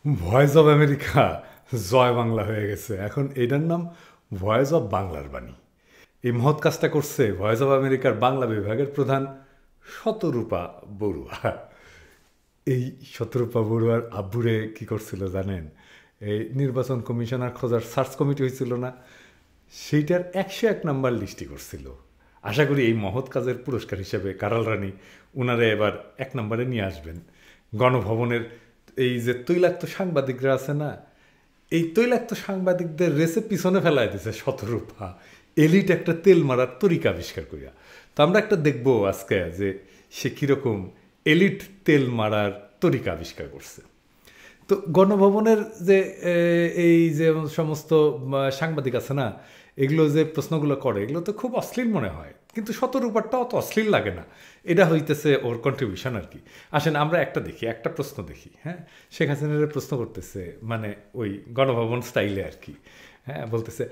Voice of America জয় বাংলা হয়ে গেছে। এখন এটার নাম ভয়েস অব বাংলার বাণী। এই মহৎ কাজটা করছে ভয়েস অব আমেরিকার বাংলা বিভাগের প্রধান শতরূপা বড়ুয়া। এই শতরূপা বড়ুয়ার আব্বুরে কি করছিল জানেন? এই নির্বাচন কমিশনার খোঁজার সার্চ কমিটি হয়েছিল না, সেইটার 101 নাম্বার লিস্টই করছিল। আশা করি এই মহৎ কাজের পুরস্কার হিসেবে কারাল রানী ওনারে এবার 1 নম্বরে নিয়ে আসবেন। গণভবনের এই যে তৈলাক্ত সাংবাদিকরা আছে না, এই তৈলাক্ত সাংবাদিকদের রেসে পিছনে ফেলায় দিছে শতরূপা এলিট একটা তেল মারার তরিকা আবিষ্কার করিয়া। তো আমরা একটা দেখব আজকে যে সে কীরকম এলিট তেল মারার তরিকা আবিষ্কার করছে। তো গণভবনের যে এই যে সমস্ত সাংবাদিক আছে না, এগুলো যে প্রশ্নগুলো করে এগুলো তো খুব অশ্লীল মনে হয়, কিন্তু শতরূপারটা অত অশ্লীল লাগে না। এটা হইতেছে ওর কন্ট্রিবিউশন আর কি। আসেন আমরা একটা দেখি, একটা প্রশ্ন দেখি। হ্যাঁ, শেখ হাসিনার প্রশ্ন করতেছে, মানে ওই গণভবন স্টাইলে আর কি। হ্যাঁ, বলতেছে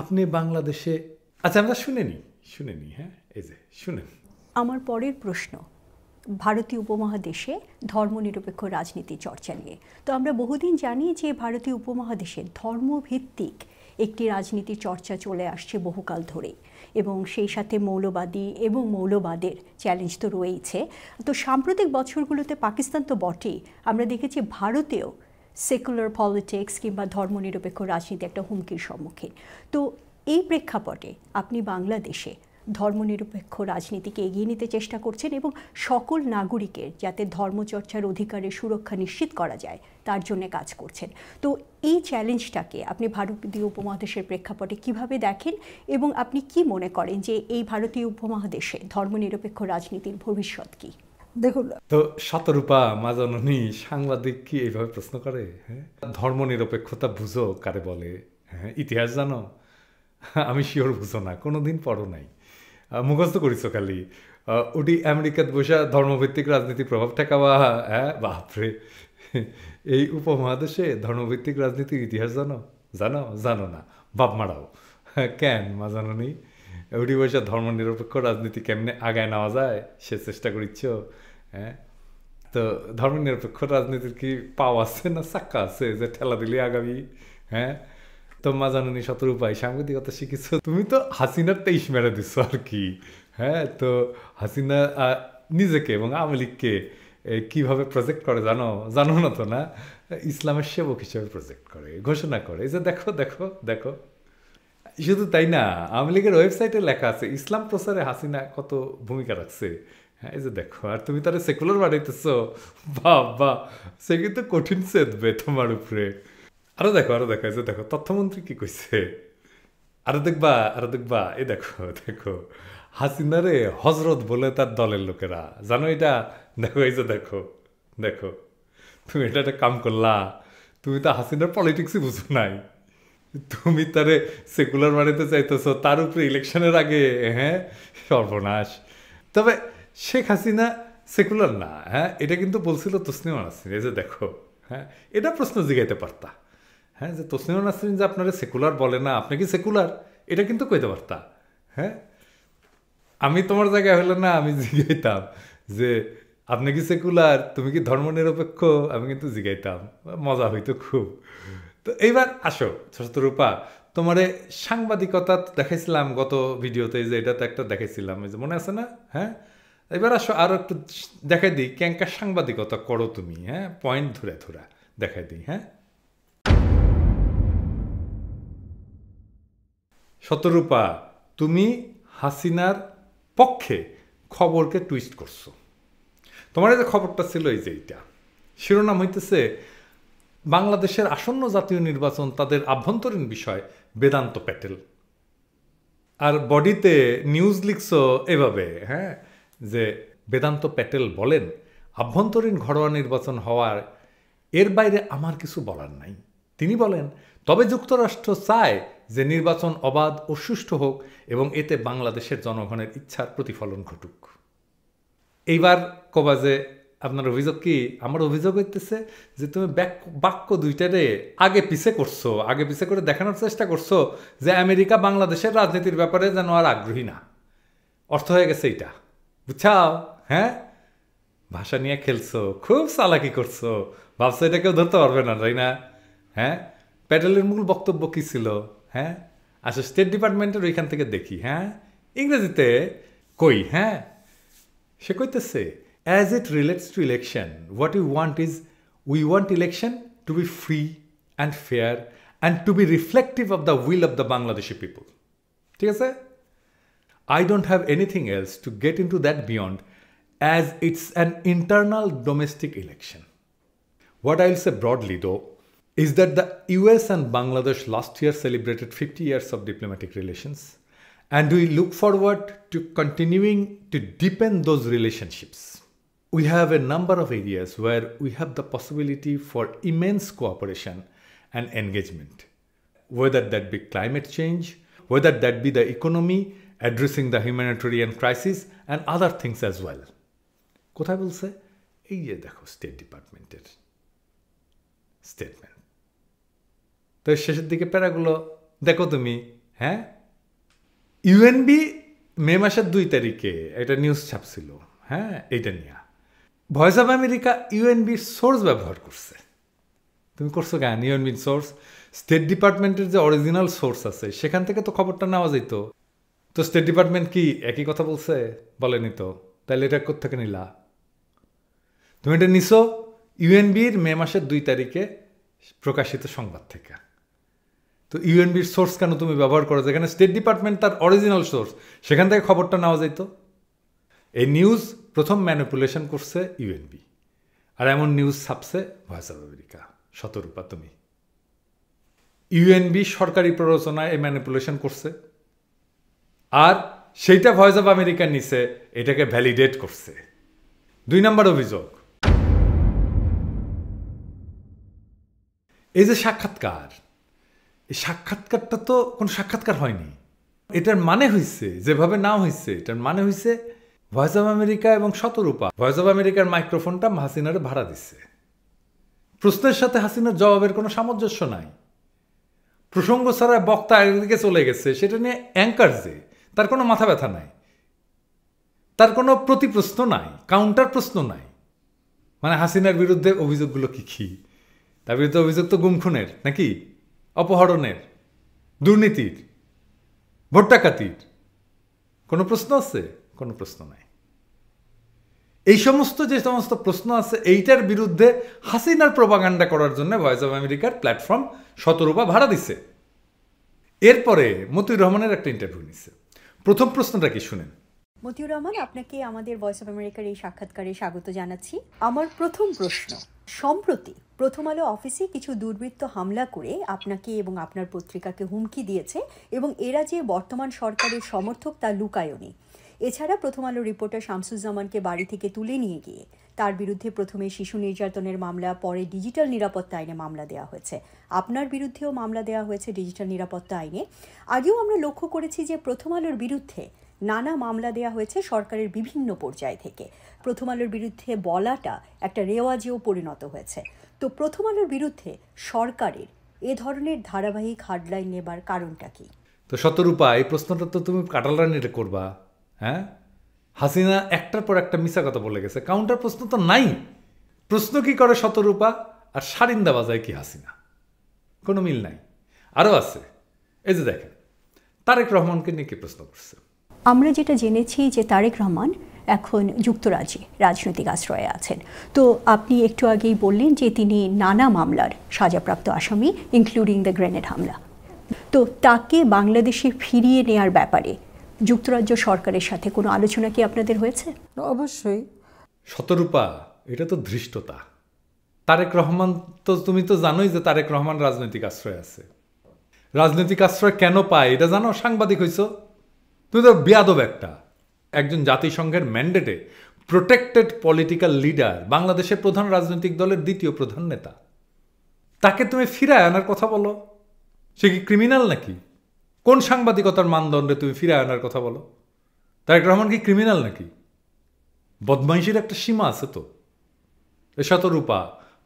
আপনি বাংলাদেশে, আচ্ছা আমরা শুনে নিই। হ্যাঁ, এই যে শুনেন। আমার পরের প্রশ্ন ভারতীয় উপমহাদেশে ধর্মনিরপেক্ষ রাজনীতি চর্চা নিয়ে। তো আমরা বহুদিন জানি যে ভারতীয় উপমহাদেশে ধর্মভিত্তিক একটি রাজনীতির চর্চা চলে আসছে বহুকাল ধরেই, এবং সেই সাথে মৌলবাদী এবং মৌলবাদের চ্যালেঞ্জ তো রয়েছে। তো সাম্প্রতিক বছরগুলোতে পাকিস্তান তো বটেই, আমরা দেখেছি ভারতেও সেকুলার পলিটিক্স কিংবা ধর্মনিরপেক্ষ রাজনীতি একটা হুমকির সম্মুখীন। তো এই প্রেক্ষাপটে আপনি বাংলাদেশে ধর্মনিরপেক্ষ রাজনীতিকে এগিয়ে নিতে চেষ্টা করছেন এবং সকল নাগরিকের যাতে ধর্মচর্চার অধিকারের সুরক্ষা নিশ্চিত করা যায় তার জন্য কাজ করছেন। তো এই চ্যালেঞ্জটাকে আপনি ভারতীয় উপমহাদেশের প্রেক্ষাপটে কিভাবে দেখেন, এবং আপনি কি মনে করেন যে এই ভারতীয় উপমহাদেশে ধর্মনিরপেক্ষ রাজনীতির ভবিষ্যৎ কি? দেখুন, তো শতরূপা মাজননী সাংবাদিক কি এইভাবে প্রশ্ন করে? হ্যাঁ, ধর্মনিরপেক্ষতা বুঝো কারে বলে? হ্যাঁ, ইতিহাস জানো? আমি শিওর বুঝো না, কোনোদিন পড়ো নাই, মুখস্থ করিস খালি। ওটি আমেরিকাত বসে ধর্মভিত্তিক রাজনীতি প্রভাব ঠেকাবা? হ্যাঁ, বাপরে, এই উপমহাদেশে ধর্মভিত্তিক রাজনীতির ইতিহাস জানো? জানো না, বাপ মারাও। কেন মা জানো নি? ওটি বসে ধর্মনিরপেক্ষ রাজনীতি কেমনে আগায় নেওয়া যায় সে চেষ্টা করিচ্ছ? হ্যাঁ, তো ধর্মনিরপেক্ষ রাজনীতির কি পাও আছে না চাক্কা আছে যে ঠেলা দিলে আগামী? হ্যাঁ, তো মা জানি শতরূপায় সাংবাদিকতা শিখেছ তুমি, তো হাসিনার 23 মেরে দিচ্ছ আর কি। হ্যাঁ, তো হাসিনা নিজেকে এবং আওয়ামী লীগকে কীভাবে প্রজেক্ট করে জানো না তো? না, ইসলামের সেবক হিসেবে প্রজেক্ট করে, ঘোষণা করে যে দেখো দেখো দেখো। শুধু তাই না, আওয়ামী লীগের ওয়েবসাইটে লেখা আছে ইসলাম প্রচারে হাসিনা কত ভূমিকা রাখছে। হ্যাঁ, এই যে দেখো, আর তুমি তারা সেকুলার বাড়াইতেছ। বাবা, সে কিন্তু কঠিন চেতবে তোমার উপরে। আরো দেখো এই যে দেখো তথ্যমন্ত্রী কি কইছে। আরো দেখবা এই দেখো হাসিনারে হজরত বলে তার দলের লোকেরা, জানো এটা? দেখো এই যে দেখো তুমি এটা একটা কাম করলা, তুমি তো হাসিনার পলিটিক্সই বুঝো নাই, তুমি তারে সেকুলার বানাইতে চাইতেছ, তার উপরে ইলেকশনের আগে। হ্যাঁ, সর্বনাশ। তবে শেখ হাসিনা সেকুলার না, হ্যাঁ, এটা কিন্তু বলছিল তসলিমা নাসরিন। এই যে দেখো, হ্যাঁ, এটা প্রশ্ন জিগাইতে পারতা। হ্যাঁ, যে তসলিমা নাসরিন যে আপনারা সেকুলার বলে না, আপনি কি সেকুলার, এটা কিন্তু কইতে পারতা। হ্যাঁ, আমি তোমার জায়গায় হলে না, আমি জিগাইতাম যে আপনি কি সেকুলার, তুমি কি ধর্মনিরপেক্ষ, আমি কিন্তু জিগাইতাম, মজা হইতো খুব। তো এইবার আসো শতরূপা, তোমারে সাংবাদিকতা দেখাইছিলাম গত ভিডিওতে, যে এটা তো একটা দেখাইছিলাম, এই যে মনে আছে না? হ্যাঁ, এবার আসো আরো একটু দেখাই দিই ক্যাঙ্কা সাংবাদিকতা করো তুমি। হ্যাঁ, পয়েন্ট ধরে দেখাই দিই। হ্যাঁ, শতরূপা, তুমি হাসিনার পক্ষে খবরকে টুইস্ট করছো। তোমার যে খবরটা ছিল এই যে এইটা, শিরোনাম হইতেছে বাংলাদেশের আসন্ন জাতীয় নির্বাচন তাদের আভ্যন্তরীণ বিষয় বেদান্ত প্যাটেল। আর বডিতে নিউজ লিখছো এভাবে, হ্যাঁ, যে বেদান্ত প্যাটেল বলেন আভ্যন্তরীণ ঘরোয়া নির্বাচন হওয়ার এর বাইরে আমার কিছু বলার নাই। তিনি বলেন তবে যুক্তরাষ্ট্র চায় যে নির্বাচন অবাধ ও সুষ্ঠু হোক এবং এতে বাংলাদেশের জনগণের ইচ্ছার প্রতিফলন ঘটুক। এইবার কবা যে আপনার অভিযোগ কি? আমার অভিযোগ হইতেছে যে তুমি বাক্য দুইটারে আগে পিছে করছো, আগে পিছে করে দেখানোর চেষ্টা করছো যে আমেরিকা বাংলাদেশের রাজনীতির ব্যাপারে যেন আর আগ্রহী না। অর্থ হয়ে গেছে এইটা, বুঝছাও? হ্যাঁ, ভাষা নিয়ে খেলছো, খুব চালাকি করছো, ভাবছো এটা কেউ ধরতে পারবে না, তাই না? হ্যাঁ, প্যাটেলের মূল বক্তব্য কি ছিল? হ্যাঁ, আচ্ছা স্টেট ডিপার্টমেন্টের ওইখান থেকে দেখি। হ্যাঁ, ইংরেজিতে কই। হ্যাঁ, সে কইতেছে as it relates to election what you want is we want election to be free and fair and to be reflective of the will of the Bangladeshi people. ঠিক আছে? I don't have anything else to get into that beyond, as it's an internal domestic election. What I'll say broadly, though, is that the US and Bangladesh last year celebrated 50 years of diplomatic relations, and we look forward to continuing to deepen those relationships. We have a number of areas where we have the possibility for immense cooperation and engagement, whether that be climate change, whether that be the economy, addressing the humanitarian crisis and other things as well. কোথায় বলছে? এই যে দেখো state ডিপার্টমেন্টের statement. তো শেষের দিকে প্যারাগুলো দেখো তুমি। হ্যাঁ, ইউএনবি মে মাসের 2 তারিখে একটা নিউজ ছাপছিল। হ্যাঁ, এইটা নিয়ে ভয়েস অফ আমেরিকা ইউএনবির সোর্স ব্যবহার করছে। তুমি করছো কেন? ইউএনবির সোর্স, স্টেট ডিপার্টমেন্টের যে অরিজিনাল সোর্স আছে সেখান থেকে তো খবরটা নেওয়া যেত। তো স্টেট ডিপার্টমেন্ট কি একই কথা বলছে? বলেনি তো। তাহলে এটা কোত্থেকে নিলা? তুমি এটা নিছো ইউএনবির মে মাসের 2 তারিখে প্রকাশিত সংবাদ থেকে। তো ইউএনবির সোর্স কেন তুমি ব্যবহার করো, যেখানে স্টেট ডিপার্টমেন্ট তার অরিজিনাল সোর্স, সেখান থেকে খবরটা নেওয়া যেত? এই নিউজ প্রথম ম্যানিপুলেশন করছে ইউএনবি, আর এমন নিউজ ছাপছে ভয়েস অফ আমেরিকা। শতরূপা তুমি, ইউএনবি সরকারি প্ররোচনায় এই ম্যানিপুলেশন করছে, আর সেইটা ভয়েস অফ আমেরিকার নিচে এটাকে ভ্যালিডেট করছে। 2 নম্বর অভিযোগ, এই যে সাক্ষাৎকার, এই সাক্ষাৎকারটা তো কোনো সাক্ষাৎকার হয়নি। এটার মানে হয়েছে, যেভাবে নাম হয়েছে, এটার মানে হয়েছে ভয়েস অফ আমেরিকা এবং শতরূপা ভয়েস অফ আমেরিকার মাইক্রোফোনটা হাসিনারে ভাড়া দিচ্ছে। প্রশ্নের সাথে হাসিনার জবাবের কোনো সামঞ্জস্য নাই। প্রসঙ্গ ছাড়া বক্তা একদিকে চলে গেছে, সেটা নিয়ে অ্যাঙ্কার যে তার কোনো মাথা ব্যথা নাই, তার কোনো প্রতিপ্রশ্ন নাই, কাউন্টার প্রশ্ন নাই। মানে হাসিনার বিরুদ্ধে অভিযোগগুলো কি? তার বিরুদ্ধে অভিযোগ তো গুম খুনের, নাকি অপহরণের, দুর্নীতির, ভোট ডাকাতির। কোনো প্রশ্ন আছে? কোনো প্রশ্ন নাই। এই সমস্ত যে সমস্ত প্রশ্ন আছে, এইটার বিরুদ্ধে হাসিনার প্রোপাগান্ডা করার জন্য ভয়েস অফ আমেরিকার প্ল্যাটফর্ম শতরূপা ভাড়া দিচ্ছে। এরপরে মতিউর রহমানের একটা ইন্টারভিউ নিচ্ছে। প্রথম প্রশ্নটা কি শুনেন। মতিউর রহমান, আপনাকে আমাদের ভয়েস অফ আমেরিকার এই সাক্ষাৎকারে স্বাগত জানাচ্ছি। আমার প্রথম প্রশ্ন, সম্প্রতি প্রথম আলো অফিসে কিছু দুর্বৃত্ত হামলা করে আপনাকে এবং আপনার পত্রিকাকে হুমকি দিয়েছে, এবং এরা যে বর্তমান সরকারের সমর্থক তা লুকায়নি। এছাড়া প্রথম আলো রিপোর্টার শামসুজ্জামানকে বাড়ি থেকে তুলে নিয়ে গিয়ে তার বিরুদ্ধে প্রথমে শিশু নির্যাতনের মামলা, পরে ডিজিটাল নিরাপত্তা আইনে মামলা দেওয়া হয়েছে। আপনার বিরুদ্ধেও মামলা দেওয়া হয়েছে ডিজিটাল নিরাপত্তা আইনে। আগেও আমরা লক্ষ্য করেছি যে প্রথম আলোর বিরুদ্ধে নানা মামলা দেওয়া হয়েছে সরকারের বিভিন্ন পর্যায় থেকে। প্রথম আলোর বিরুদ্ধে বলাটা একটা রেওয়াজেও পরিণত হয়েছে। তো প্রথম আলোর বিরুদ্ধে সরকারের এ ধরনের ধারাবাহিক হার্ডলাইন নেবার কারণটা কি? তো শতরূপা, এই প্রশ্নটা তো তুমি কাটালরানিতে করবা। হ্যাঁ, হাসিনা একটার পর একটা মিছা কথা বলে গেছে, কাউন্টার প্রশ্ন তো নাই। প্রশ্ন কি করে শতরূপা, আর সারিন্দা বাজায় কি হাসিনা? কোনো মিল নাই। আরও আছে, এই যে দেখেন তারেক রহমানকে নিয়ে কি প্রশ্ন করছে। আমরা যেটা জেনেছি যে তারেক রহমান এখন যুক্তরাজ্যে রাজনৈতিক আশ্রয়ে আছেন। তো আপনি একটু আগেই বললেন যে তিনি নানা মামলার সাজাপ্রাপ্ত আসামি, ইনক্লুডিং দ্য গ্রেনেড হামলা। তো তাকে বাংলাদেশে ফিরিয়ে নেয়ার ব্যাপারে যুক্তরাজ্য সরকারের সাথে কোনো আলোচনা কি আপনাদের হয়েছে? অবশ্যই। শতরূপা, এটা তো ধৃষ্টতা। তারেক রহমান তো, তুমি তো জানোই যে তারেক রহমান রাজনৈতিক আশ্রয় আছে। রাজনৈতিক আশ্রয় কেন পায় এটা জানো? সাংবাদিক হইছ তুমি তো বেয়াদব একটা। একজন জাতিসংঘের ম্যান্ডেটে প্রোটেক্টেড পলিটিক্যাল লিডার, বাংলাদেশের প্রধান রাজনৈতিক দলের দ্বিতীয় প্রধান নেতা, তাকে তুমি ফিরায় আনার কথা বলো? সে কি ক্রিমিনাল নাকি? কোন সাংবাদিকতার মানদণ্ডে তুমি ফিরায় আনার কথা বলো? তারেক রহমান কি ক্রিমিনাল নাকি? বদমাইশির একটা সীমা আছে তো। এ শতরূপা,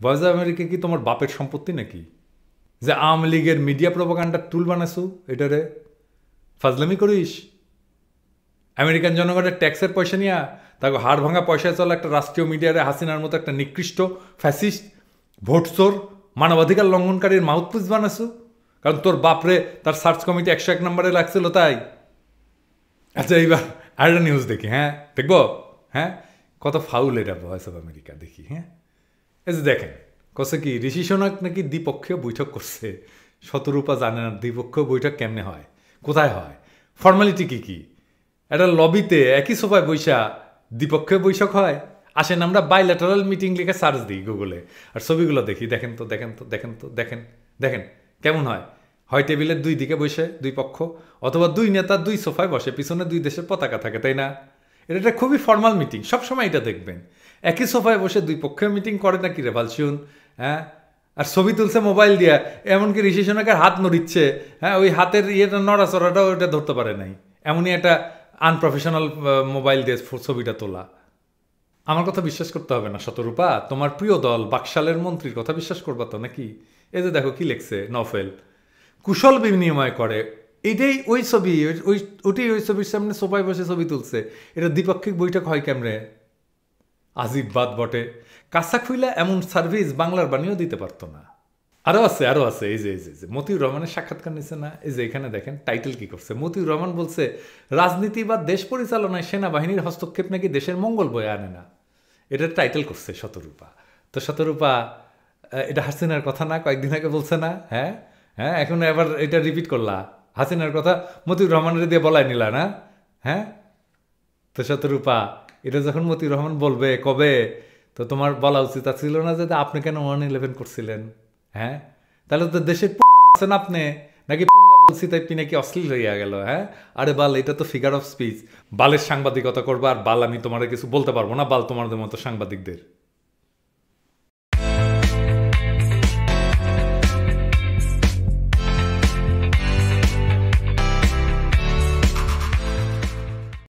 ভয়েস অফ আমেরিকা কি তোমার বাপের সম্পত্তি নাকি, যে আওয়ামী লীগের মিডিয়া প্রোপাগান্ডার টুল বানাইছো? এটারে ফাজলামি করিস? আমেরিকান জনগণের ট্যাক্সের পয়সা নিয়ে তাকে হাড় ভাঙা পয়সায় চলা একটা রাষ্ট্রীয় মিডিয়ারে হাসিনার মতো একটা নিকৃষ্ট ফ্যাসিস্ট ভোটচোর মানবাধিকার লঙ্ঘনকারীর মাউথপিস বানাসু, কারণ তোর বাপরে তার সার্চ কমিটি 101 নম্বরে লাগছিল তাই। আচ্ছা এইবার আরেকটা নিউজ দেখি, হ্যাঁ দেখবো, হ্যাঁ কত ফাউল এটা ভয়েস অফ আমেরিকা দেখি। হ্যাঁ এই যে দেখেন কছে কি ঋষি সোনাক নাকি দ্বিপক্ষীয় বৈঠক করছে। শতরূপা জানে না দ্বিপক্ষীয় বৈঠক কেমনে হয়, কোথায় হয়, ফর্মালিটি কি কি। একটা লবিতে একই সোফায় বৈশা দ্বিপক্ষীয় বৈঠক হয়। আসেন আমরা বাইল্যাটারাল মিটিং লিখে সার্চ দিই গুগলে, আর ছবিগুলো দেখি, দেখেন তো দেখেন তো দেখেন তো দেখেন দেখেন কেমন হয়। হয় টেবিলের দুই দিকে বসে দুই পক্ষ, অথবা দুই নেতা দুই সোফায় বসে, পিছনে দুই দেশের পতাকা থাকে, তাই না? এটা একটা খুবই ফর্মাল মিটিং, সবসময় এটা দেখবেন। একই সোফায় বসে দুই পক্ষের মিটিং করে নাকি রে ভালসুন, হ্যাঁ। আর ছবি তুলছে মোবাইল দিয়া, এমনকি ঋষি সোনাকের হাত নড়িচ্ছে, হ্যাঁ ওই হাতের ইয়েটা নড়াচড়াটাও ওটা ধরতে পারে নাই, এমনই একটা আনপ্রফেশনাল মোবাইল দিয়ে ছবিটা তোলা। আমার কথা বিশ্বাস করতে হবে না শতরূপা, তোমার প্রিয় দল বাকশালের মন্ত্রীর কথা বিশ্বাস করবা তো নাকি? এই যে দেখো কি লেখছে নফেল, কুশল বিনিময় করে, এটাই ওই ছবি, ওটাই ওই ছবির সামনে সোফায় বসে ছবি তুলছে। এটা দ্বিপাক্ষিক বৈঠক হয় কেমনে? আজিব বাদ বটে। কাঁচা খুইলা এমন সার্ভিস বাংলার বাণীও দিতে পারতো না। আরও আছে এই যে মতিউর রহমানের সাক্ষাৎকার নিচ্ছে না, এই যে এখানে দেখেন টাইটেল কি করছে। মতিউর রহমান বলছে রাজনীতি বা দেশ পরিচালনায় সেনাবাহিনীর হস্তক্ষেপ নাকি দেশের মঙ্গল বয়ে আনে না। এটার টাইটেল করছে শতরূপা। তো শতরূপা এটা হাসিনার কথা না, কয়েকদিন আগে বলছে না? হ্যাঁ হ্যাঁ, এখন এবার এটা রিপিট করলা, হাসিনার কথা মতিউর রহমানের দিয়ে বলাই নিলা না? হ্যাঁ তো শতরূপা, এটা যখন মতিউর রহমান বলবে কবে, তো তোমার বলা উচিত ছিল না যে আপনি কেন 111 করছিলেন? হ্যাঁ তাহলে তো দেশের মারছেন আপনি, নাকি বলছি তাই নাকি অশ্লীল হইয়া গেল? হ্যাঁ আরে বাল, এটা তো ফিগার অফ স্পিচ। বালের সাংবাদিকতা করবা, আর বাল আমি তোমার কিছু বলতে পারবো না, বাল তোমাদের মতো সাংবাদিকদের।